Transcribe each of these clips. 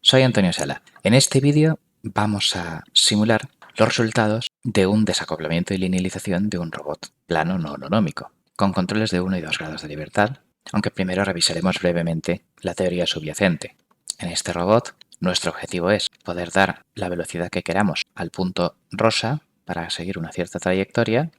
soy Antonio Sala. En este vídeo vamos a simular los resultados de un desacoplamiento y linealización de un robot plano no holonómico, con controles de 1 y 2 grados de libertad, aunque primero revisaremos brevemente la teoría subyacente. En este robot, nuestro objetivo es poder dar la velocidad que queramos al punto rosa para seguir una cierta trayectoria.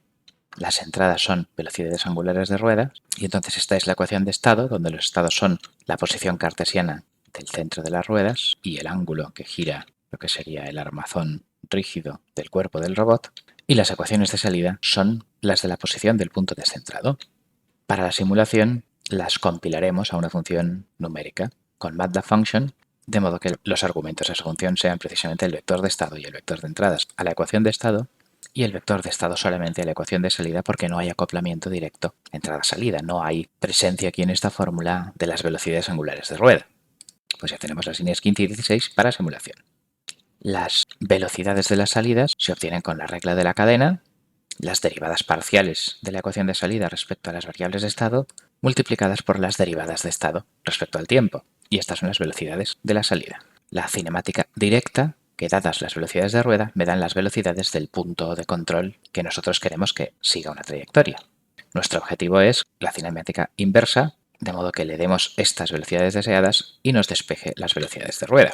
Las entradas son velocidades angulares de rueda y entonces esta es la ecuación de estado, donde los estados son la posición cartesiana del centro de las ruedas y el ángulo que gira lo que sería el armazón rígido del cuerpo del robot, y las ecuaciones de salida son las de la posición del punto descentrado. Para la simulación las compilaremos a una función numérica con MATLAB Function, de modo que los argumentos de esa función sean precisamente el vector de estado y el vector de entradas a la ecuación de estado, y el vector de estado solamente a la ecuación de salida, porque no hay acoplamiento directo entrada-salida. No hay presencia aquí en esta fórmula de las velocidades angulares de rueda. Pues ya tenemos las líneas 15 y 16 para simulación. Las velocidades de las salidas se obtienen con la regla de la cadena, las derivadas parciales de la ecuación de salida respecto a las variables de estado, multiplicadas por las derivadas de estado respecto al tiempo. Y estas son las velocidades de la salida. La cinemática directa, que dadas las velocidades de rueda, me dan las velocidades del punto de control que nosotros queremos que siga una trayectoria. Nuestro objetivo es la cinemática inversa, de modo que le demos estas velocidades deseadas y nos despeje las velocidades de rueda.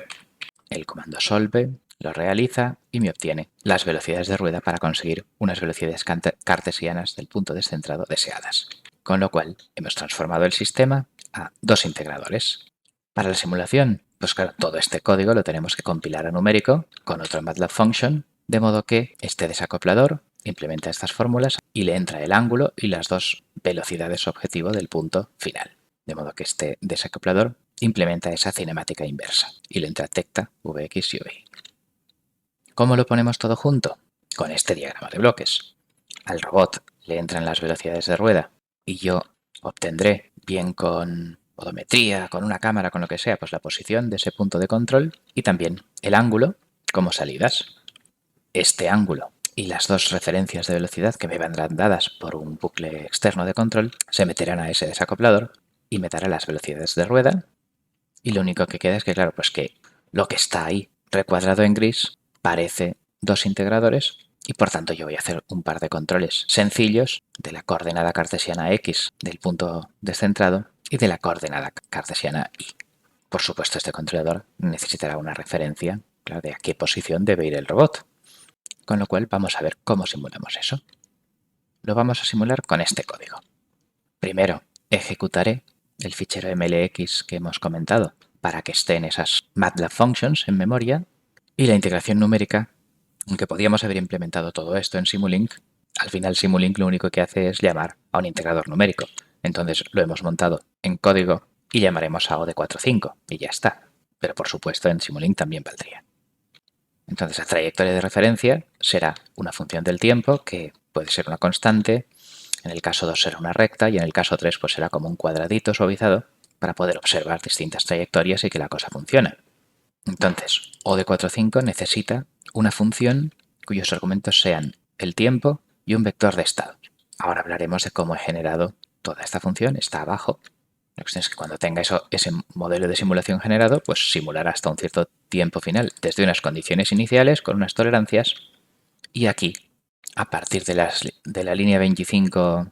El comando solve lo realiza y me obtiene las velocidades de rueda para conseguir unas velocidades cartesianas del punto descentrado deseadas. Con lo cual hemos transformado el sistema a dos integradores. Para la simulación, pues claro, todo este código lo tenemos que compilar a numérico con otro MATLAB Function, de modo que este desacoplador implementa estas fórmulas y le entra el ángulo y las dos velocidades objetivo del punto final. De modo que este desacoplador implementa esa cinemática inversa y le entra tecta, Vx y y. ¿Cómo lo ponemos todo junto? Con este diagrama de bloques. Al robot le entran las velocidades de rueda y yo obtendré, bien con odometría, con una cámara, con lo que sea, pues la posición de ese punto de control y también el ángulo como salidas. Este ángulo y las dos referencias de velocidad que me vendrán dadas por un bucle externo de control se meterán a ese desacoplador y me dará las velocidades de rueda. Y lo único que queda es que, claro, pues que lo que está ahí recuadrado en gris parece dos integradores y por tanto yo voy a hacer un par de controles sencillos de la coordenada cartesiana x del punto descentrado y de la coordenada cartesiana y. Por supuesto, este controlador necesitará una referencia, claro, de a qué posición debe ir el robot. Con lo cual vamos a ver cómo simulamos eso. Lo vamos a simular con este código. Primero ejecutaré el fichero MLX que hemos comentado para que estén esas MATLAB functions en memoria, y la integración numérica, aunque podíamos haber implementado todo esto en Simulink, al final Simulink lo único que hace es llamar a un integrador numérico. Entonces lo hemos montado en código y llamaremos a OD45 y ya está. Pero por supuesto en Simulink también valdría. Entonces la trayectoria de referencia será una función del tiempo que puede ser una constante. En el caso 2 será una recta y en el caso 3 pues será como un cuadradito suavizado para poder observar distintas trayectorias y que la cosa funcione. Entonces, OD45 necesita una función cuyos argumentos sean el tiempo y un vector de estado. Ahora hablaremos de cómo he generado toda esta función. Está abajo. La cuestión es que cuando tenga ese modelo de simulación generado, pues simulará hasta un cierto tiempo final desde unas condiciones iniciales con unas tolerancias. Y aquí, a partir de la línea 25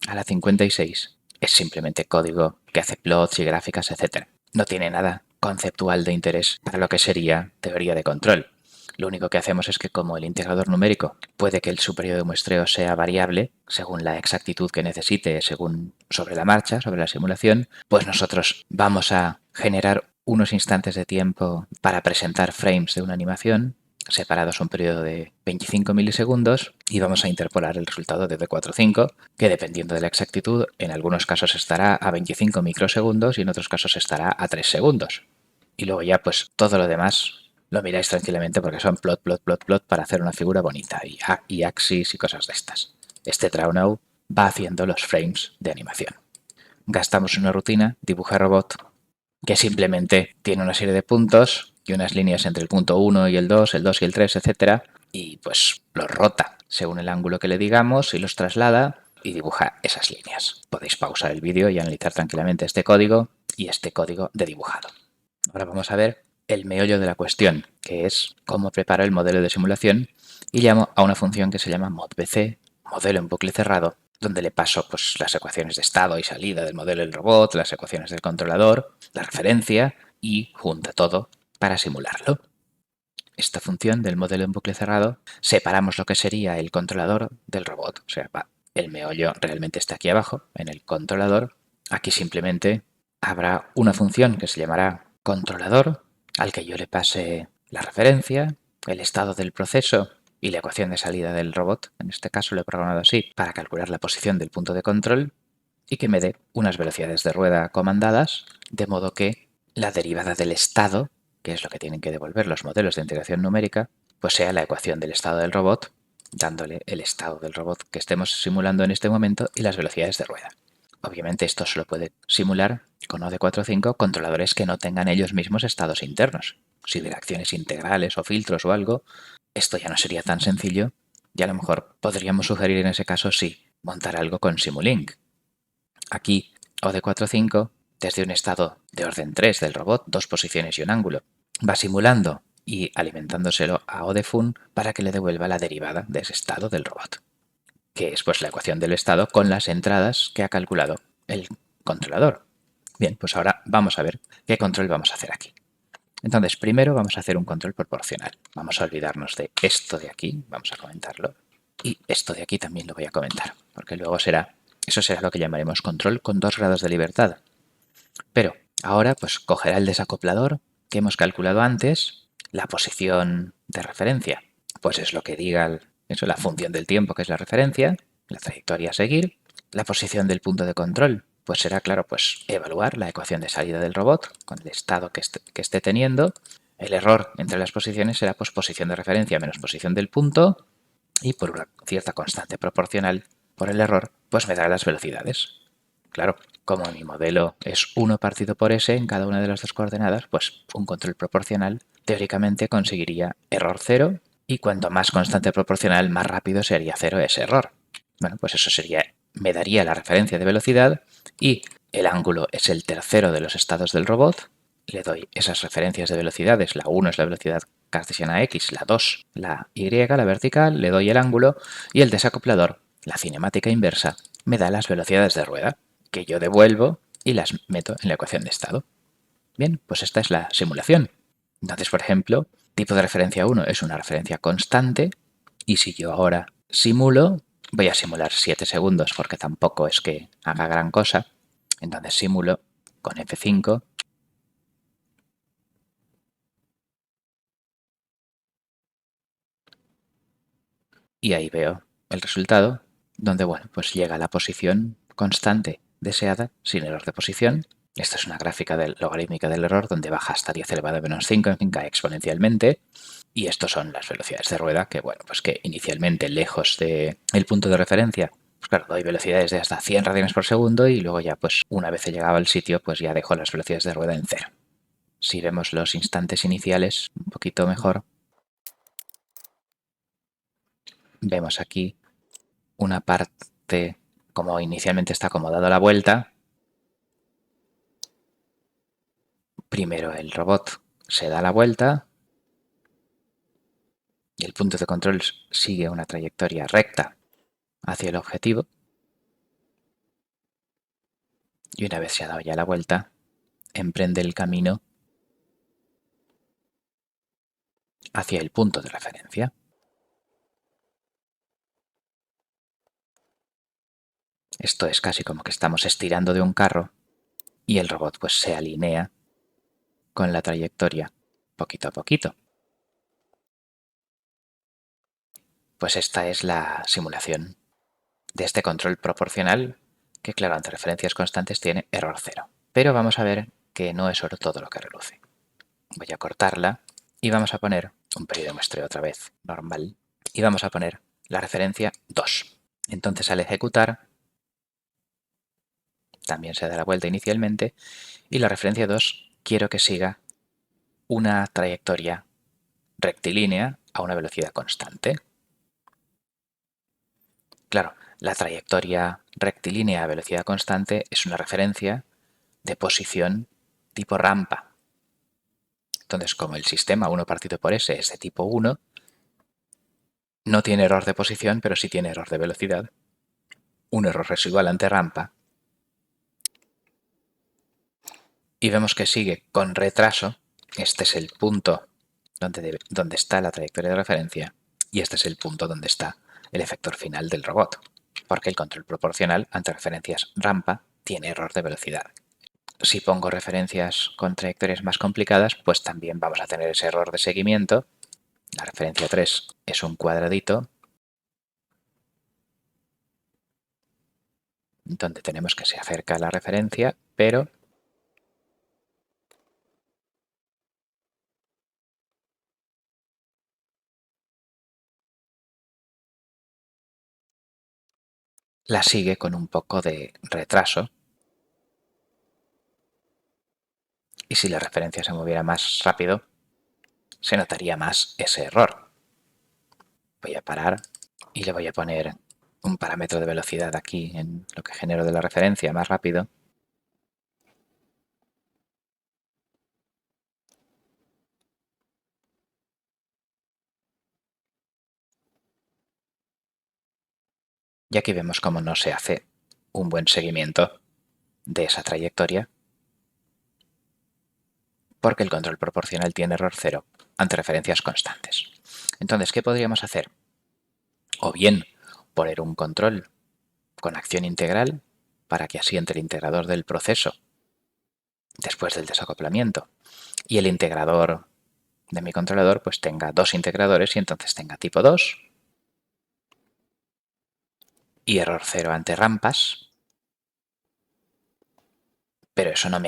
a la 56, es simplemente código que hace plots y gráficas, etc. No tiene nada conceptual de interés para lo que sería teoría de control. Lo único que hacemos es que, como el integrador numérico puede que el su periodo de muestreo sea variable según la exactitud que necesite, según sobre la marcha, sobre la simulación, pues nosotros vamos a generar unos instantes de tiempo para presentar frames de una animación separados un periodo de 25 milisegundos y vamos a interpolar el resultado de D45, que dependiendo de la exactitud, en algunos casos estará a 25 microsegundos y en otros casos estará a 3 segundos. Y luego ya pues todo lo demás lo miráis tranquilamente porque son plot, plot, plot, plot para hacer una figura bonita y axis y cosas de estas. Este DrawNow va haciendo los frames de animación. Gastamos una rutina, dibuja robot, que simplemente tiene una serie de puntos y unas líneas entre el punto 1 y el 2 y el 3, etc. Y pues los rota según el ángulo que le digamos y los traslada y dibuja esas líneas. Podéis pausar el vídeo y analizar tranquilamente este código y este código de dibujado. Ahora vamos a ver el meollo de la cuestión, que es cómo preparo el modelo de simulación, y llamo a una función que se llama modbc, modelo en bucle cerrado, donde le paso pues, las ecuaciones de estado y salida del modelo del robot, las ecuaciones del controlador, la referencia y junta todo para simularlo. Esta función del modelo en bucle cerrado, separamos lo que sería el controlador del robot. O sea, el meollo realmente está aquí abajo, en el controlador. Aquí simplemente habrá una función que se llamará controlador, al que yo le pase la referencia, el estado del proceso y la ecuación de salida del robot. En este caso lo he programado así para calcular la posición del punto de control y que me dé unas velocidades de rueda comandadas, de modo que la derivada del estado, que es lo que tienen que devolver los modelos de integración numérica, pues sea la ecuación del estado del robot, dándole el estado del robot que estemos simulando en este momento y las velocidades de rueda. Obviamente esto solo puede simular con OD45 controladores que no tengan ellos mismos estados internos. Si de acciones integrales o filtros o algo, esto ya no sería tan sencillo y a lo mejor podríamos sugerir en ese caso sí, montar algo con Simulink. Aquí, OD45, desde un estado de orden 3 del robot, 2 posiciones y un ángulo, va simulando y alimentándoselo a ODFun para que le devuelva la derivada de ese estado del robot, que es pues la ecuación del estado con las entradas que ha calculado el controlador. Bien, pues ahora vamos a ver qué control vamos a hacer aquí. Entonces, primero vamos a hacer un control proporcional. Vamos a olvidarnos de esto de aquí, vamos a comentarlo, y esto de aquí también lo voy a comentar, porque luego eso será lo que llamaremos control con 2 grados de libertad. Pero ahora pues cogerá el desacoplador que hemos calculado antes, la posición de referencia, pues es lo que diga la función del tiempo, que es la referencia, la trayectoria a seguir, la posición del punto de control, pues será, claro, pues evaluar la ecuación de salida del robot con el estado que esté teniendo. El error entre las posiciones será pues posición de referencia menos posición del punto, y por una cierta constante proporcional por el error, pues me dará las velocidades. Claro, como mi modelo es 1 partido por s en cada una de las 2 coordenadas, pues un control proporcional teóricamente conseguiría error 0 y cuanto más constante proporcional, más rápido sería 0 ese error. Bueno, pues eso me daría la referencia de velocidad y el ángulo es el tercero de los estados del robot. Le doy esas referencias de velocidades, la 1 es la velocidad cartesiana x, la 2 la y, la vertical, le doy el ángulo y el desacoplador, la cinemática inversa, me da las velocidades de rueda, que yo devuelvo y las meto en la ecuación de estado. Bien, pues esta es la simulación. Entonces, por ejemplo, tipo de referencia 1 es una referencia constante y si yo ahora simulo, voy a simular 7 segundos porque tampoco es que haga gran cosa. Entonces simulo con F5 y ahí veo el resultado donde, bueno, pues llega a la posición constante deseada sin error de posición. Esta es una gráfica logarítmica del error donde baja hasta 10 elevado a menos 5, en fin, cae exponencialmente. Y estos son las velocidades de rueda que, bueno, pues que inicialmente lejos del punto de referencia, pues claro, doy velocidades de hasta 100 radianes por segundo y luego ya, pues una vez he llegado al sitio, pues ya dejo las velocidades de rueda en cero. Si vemos los instantes iniciales un poquito mejor, vemos aquí una parte como inicialmente está como dado la vuelta. Primero el robot se da la vuelta y el punto de control sigue una trayectoria recta hacia el objetivo. Y una vez se ha dado ya la vuelta, emprende el camino hacia el punto de referencia. Esto es casi como que estamos estirando de un carro y el robot pues se alinea con la trayectoria poquito a poquito. Pues esta es la simulación de este control proporcional que, claro, ante referencias constantes tiene error 0. Pero vamos a ver que no es oro todo lo que reluce. Voy a cortarla y vamos a poner un periodo de muestreo otra vez normal y vamos a poner la referencia 2. Entonces al ejecutar también se da la vuelta inicialmente y la referencia 2 quiero que siga una trayectoria rectilínea a una velocidad constante. Claro, la trayectoria rectilínea a velocidad constante es una referencia de posición tipo rampa. Entonces, como el sistema 1 partido por s es de tipo 1, no tiene error de posición, pero sí tiene error de velocidad, un error residual ante rampa, y vemos que sigue con retraso. Este es el punto donde está la trayectoria de referencia y este es el punto donde está el efector final del robot, porque el control proporcional ante referencias rampa tiene error de velocidad. Si pongo referencias con trayectorias más complicadas, pues también vamos a tener ese error de seguimiento. La referencia 3 es un cuadradito donde tenemos que se acerca a la referencia, pero la sigue con un poco de retraso. Y si la referencia se moviera más rápido, se notaría más ese error. Voy a parar y le voy a poner un parámetro de velocidad aquí en lo que genero de la referencia más rápido. Y aquí vemos cómo no se hace un buen seguimiento de esa trayectoria porque el control proporcional tiene error cero ante referencias constantes. Entonces, ¿qué podríamos hacer? O bien poner un control con acción integral para que así entre el integrador del proceso después del desacoplamiento y el integrador de mi controlador pues tenga dos integradores y entonces tenga tipo 2 y error cero ante rampas, pero eso no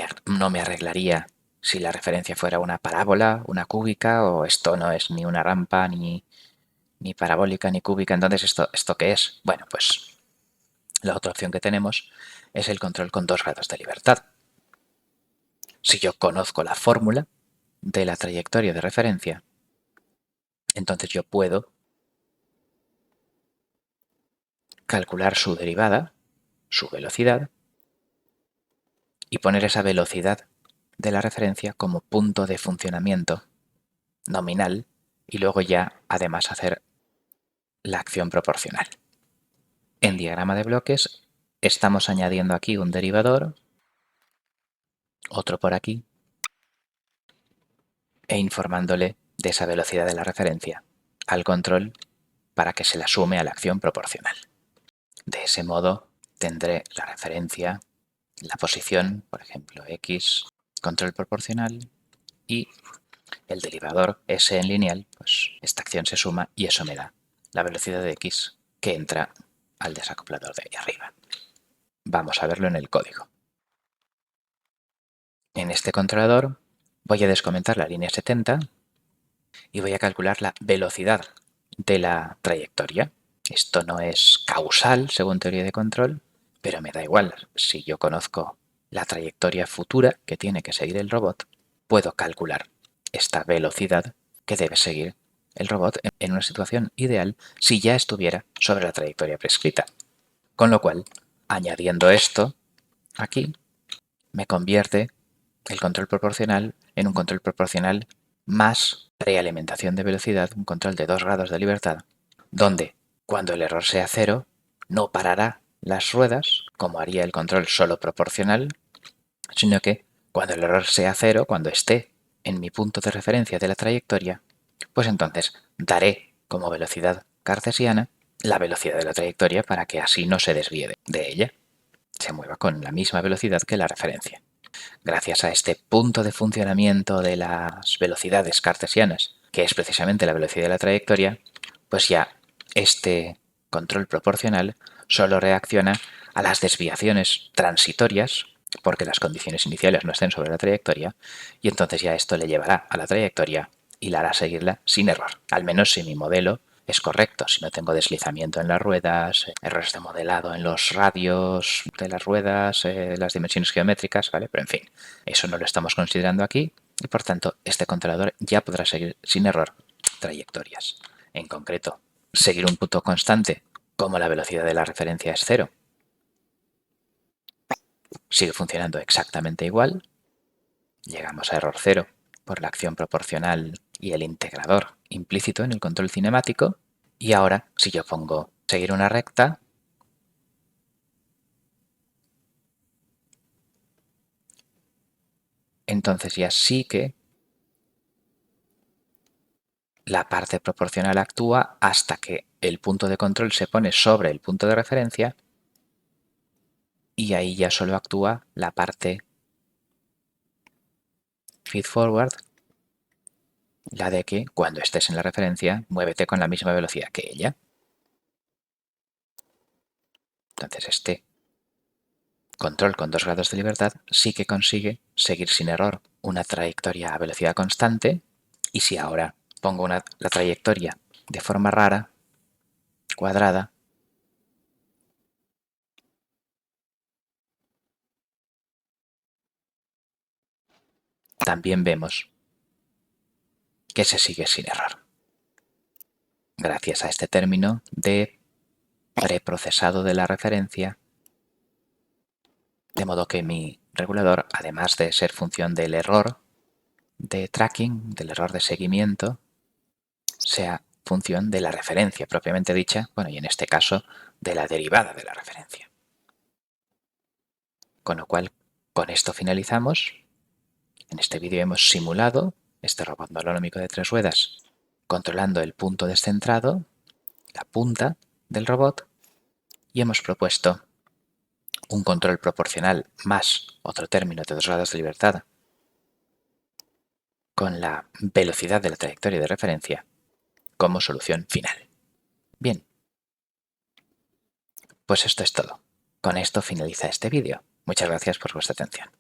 me arreglaría si la referencia fuera una parábola, una cúbica, o esto no es ni una rampa, ni parabólica, ni cúbica. Entonces, ¿esto qué es? Bueno, pues la otra opción que tenemos es el control con 2 grados de libertad. Si yo conozco la fórmula de la trayectoria de referencia, entonces yo puedo calcular su derivada, su velocidad, y poner esa velocidad de la referencia como punto de funcionamiento nominal y luego ya además hacer la acción proporcional. En diagrama de bloques estamos añadiendo aquí un derivador, otro por aquí, e informándole de esa velocidad de la referencia al control para que se la sume a la acción proporcional. De ese modo tendré la referencia, la posición, por ejemplo, x, control proporcional, y el derivador s en lineal, pues esta acción se suma y eso me da la velocidad de x que entra al desacoplador de ahí arriba. Vamos a verlo en el código. En este controlador voy a descomentar la línea 70 y voy a calcular la velocidad de la trayectoria. Esto no es causal según teoría de control, pero me da igual. Si yo conozco la trayectoria futura que tiene que seguir el robot, puedo calcular esta velocidad que debe seguir el robot en una situación ideal si ya estuviera sobre la trayectoria prescrita. Con lo cual, añadiendo esto aquí, me convierte el control proporcional en un control proporcional más prealimentación de velocidad, un control de 2 grados de libertad, donde cuando el error sea cero, no parará las ruedas, como haría el control solo proporcional, sino que cuando el error sea cero, cuando esté en mi punto de referencia de la trayectoria, pues entonces daré como velocidad cartesiana la velocidad de la trayectoria para que así no se desvíe de ella, se mueva con la misma velocidad que la referencia. Gracias a este punto de funcionamiento de las velocidades cartesianas, que es precisamente la velocidad de la trayectoria, pues ya este control proporcional solo reacciona a las desviaciones transitorias, porque las condiciones iniciales no estén sobre la trayectoria, y entonces ya esto le llevará a la trayectoria y la hará seguirla sin error, al menos si mi modelo es correcto, si no tengo deslizamiento en las ruedas, errores de modelado en los radios de las ruedas, las dimensiones geométricas, ¿vale? Pero en fin, eso no lo estamos considerando aquí y por tanto este controlador ya podrá seguir sin error trayectorias. En concreto, seguir un punto constante como la velocidad de la referencia es cero. Sigue funcionando exactamente igual. Llegamos a error cero por la acción proporcional y el integrador implícito en el control cinemático. Y ahora, si yo pongo seguir una recta, entonces ya sí que la parte proporcional actúa hasta que el punto de control se pone sobre el punto de referencia y ahí ya solo actúa la parte feed forward, la de que cuando estés en la referencia, muévete con la misma velocidad que ella. Entonces este control con 2 grados de libertad sí que consigue seguir sin error una trayectoria a velocidad constante, y si ahora pongo la trayectoria de forma rara, cuadrada, también vemos que se sigue sin error, gracias a este término de preprocesado de la referencia, de modo que mi regulador, además de ser función del error de tracking, del error de seguimiento, sea función de la referencia propiamente dicha, bueno, y en este caso de la derivada de la referencia. Con lo cual, con esto finalizamos. En este vídeo hemos simulado este robot holonómico de 3 ruedas controlando el punto descentrado, la punta del robot, y hemos propuesto un control proporcional más otro término de 2 grados de libertad con la velocidad de la trayectoria de referencia como solución final. Bien, pues esto es todo. Con esto finaliza este vídeo. Muchas gracias por vuestra atención.